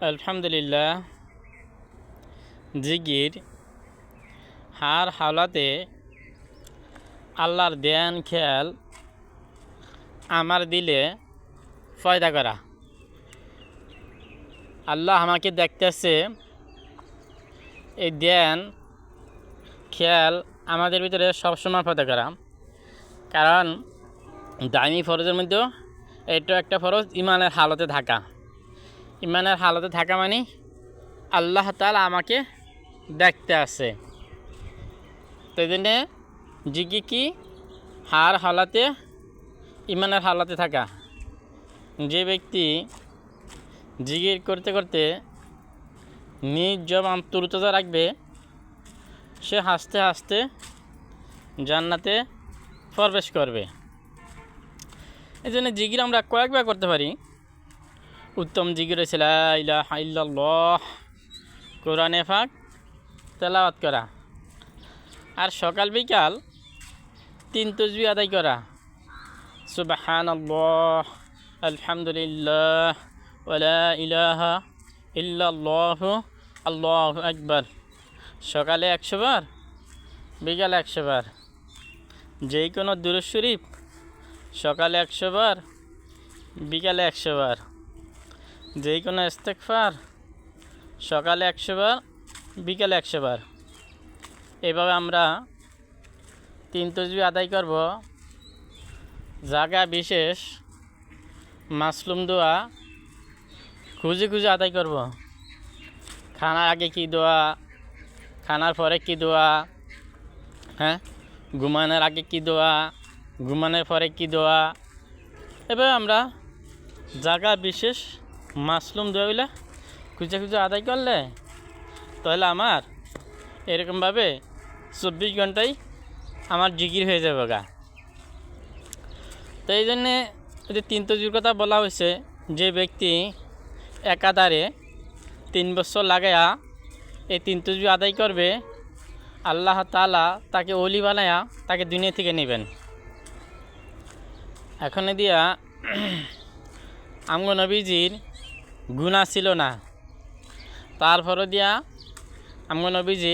আলহামদুলিল্লাহ। জিকির হার হাওলাতে আল্লাহর ধ্যান খেয়াল আমার দিলে ফয়দা করা। আল্লাহ আমাকে দেখতেছে, এই ধ্যান খেয়াল আমাদের ভিতরে সবসময় ফয়দা করা। কারণ দামি ফরজের মধ্যেও এটা একটা ফরজ, ইমানের হালতে থাকা। ইমানের হালতে থাকা মানে আল্লাহ তাআলা আমাকে দেখতে আছে। তো এই জন্যে জিকির কি হার হালাতে ইমানের হালাতে থাকা। যে ব্যক্তি জিকির করতে করতে নিজ জবান তরুতাজা রাখবে, সে হাসতে হাসতে জান্নাতে প্রবেশ করবে। এই জন্য জিকির আমরা কয়েকবার করতে পারি। উত্তম জিকির হয়েছে লা ইলাহা ইল্লাল্লাহ, কোরআনে পাক তেলাওয়াত করা, আর সকাল বিকাল 3 তাসবিহ আদায় করা। সুবহানাল্লাহ, আলহামদুলিল্লাহ, ওয়া লা ইলাহা ইল্লাল্লাহু আল্লাহু আকবার। সকালে 100 বার, বিকালে 100 বার। যেই কোনো দুরূদ শরীফ সকালে 100 বার, বিকালে 100 বার। যেই কোনো ইস্তেগফার সকালে 100 বার, বিকালে 100 বার। এভাবে আমরা 3 তাসবিহ আদায় করব। জায়গা বিশেষ মাসলুম দোয়া খুঁজে খুঁজে আদায় করব। খানার আগে কি দোয়া, খানার পরে কি দোয়া, ঘুমানোর আগে কি দোয়া, ঘুমানোর পরে কি দোয়া। এভাবে আমরা জায়গা বিশেষ মাসলুম দোয়াগুলো খুঁজে খুঁজে আদায় করলে তাহলে আমার এরকমভাবে 24 ঘন্টায় আমার জিকির হয়ে যাবে গা। তো এই জন্যে যে 3 তাসবিহর কথা বলা হয়েছে, যে ব্যক্তি একাধারে 3 বছর লাগায়া এই 3 তাসবিহ আদায় করবে, আল্লাহ তাআলা তাকে ওলি বানায়া তাকে দুনিয়া থেকে নেবেন। এখন দিয়া আমগো নবীজির গুনাহ ছিল না, তারপরও দিয়া আমগো নবীজি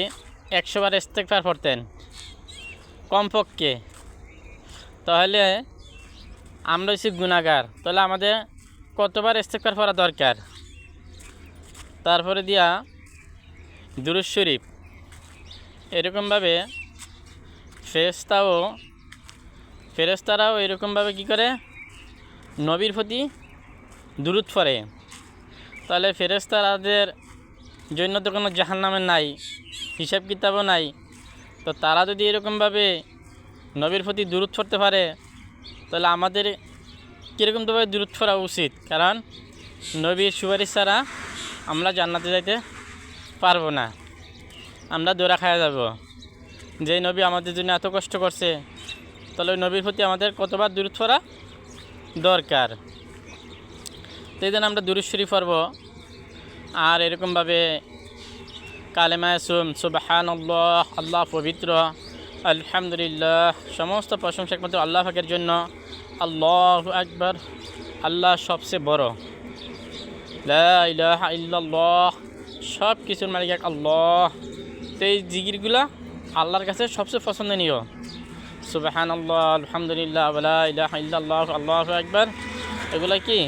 100 বার ইস্তেগফার পড়তেন কমপক্ষে। তাহলে আমরা হচ্ছি গুনাহগার, তাহলে আমাদের কতবার ইস্তেগফার পড়া দরকার। তারপরে দিয়া দুরূদ শরীফ, এরকমভাবে ফেরেশতারাও এরকমভাবে কি করে নবীর প্রতি দুরূদ পড়ে। তাহলে ফেরেশতাদের জন্য তো কোনো জাহান্নামের নাই, হিসাব কিতাবও নাই। তো তারা যদি এরকমভাবে নবীর প্রতি দুরূদ পড়তে পারে, তাহলে আমাদের কীরকমভাবে দুরূদ পড়া উচিত। কারণ নবীর সুপারিশ ছাড়া আমরা জান্নাতে যাইতে পারবো না, আমরা দৌড়া খাওয়া যাব। যে নবী আমাদের জন্য এত কষ্ট করছে, তাহলে ওই নবীর প্রতি আমাদের কতবার দুরূদ পড়া দরকার। তো এই জন্য আমরা দুরূদ শরীফ পড়ব। আর এরকমভাবে কালেমায়ে সুবহানাল্লাহ, আল্লাহ পবিত্র, আলহামদুলিল্লাহ, সমস্ত প্রশংসা একমাত্র আল্লাহ পাকের জন্য। আল্লাহু আকবার, আল্লাহ সবচেয়ে বড়। লা ইলাহা ইল্লাল্লাহ, সব কিছুর মালিক এক আল্লাহ। তো এই জিকিরগুলা আল্লাহর কাছে সবচেয়ে পছন্দনীয়। সুবহানাল্লাহ, আলহামদুলিল্লাহ, ওয়া লা ইলাহা ইল্লাল্লাহ, আল্লাহু আকবার। এগুলা কি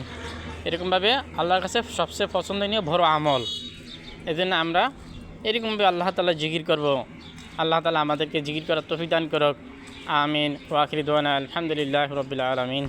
এরকমভাবে আল্লাহর কাছে সবচেয়ে পছন্দনীয় বড় আমল। এই জন্য আমরা এরকমভাবে আল্লাহ তাআলা জিকির করব। আল্লাহ তাআলা আমাদেরকে জিকির করার তৌফিক দান করুক। আমিন। ওয়া আখিরু দাওয়ানা আলহামদুলিল্লাহি রাব্বিল আলামিন।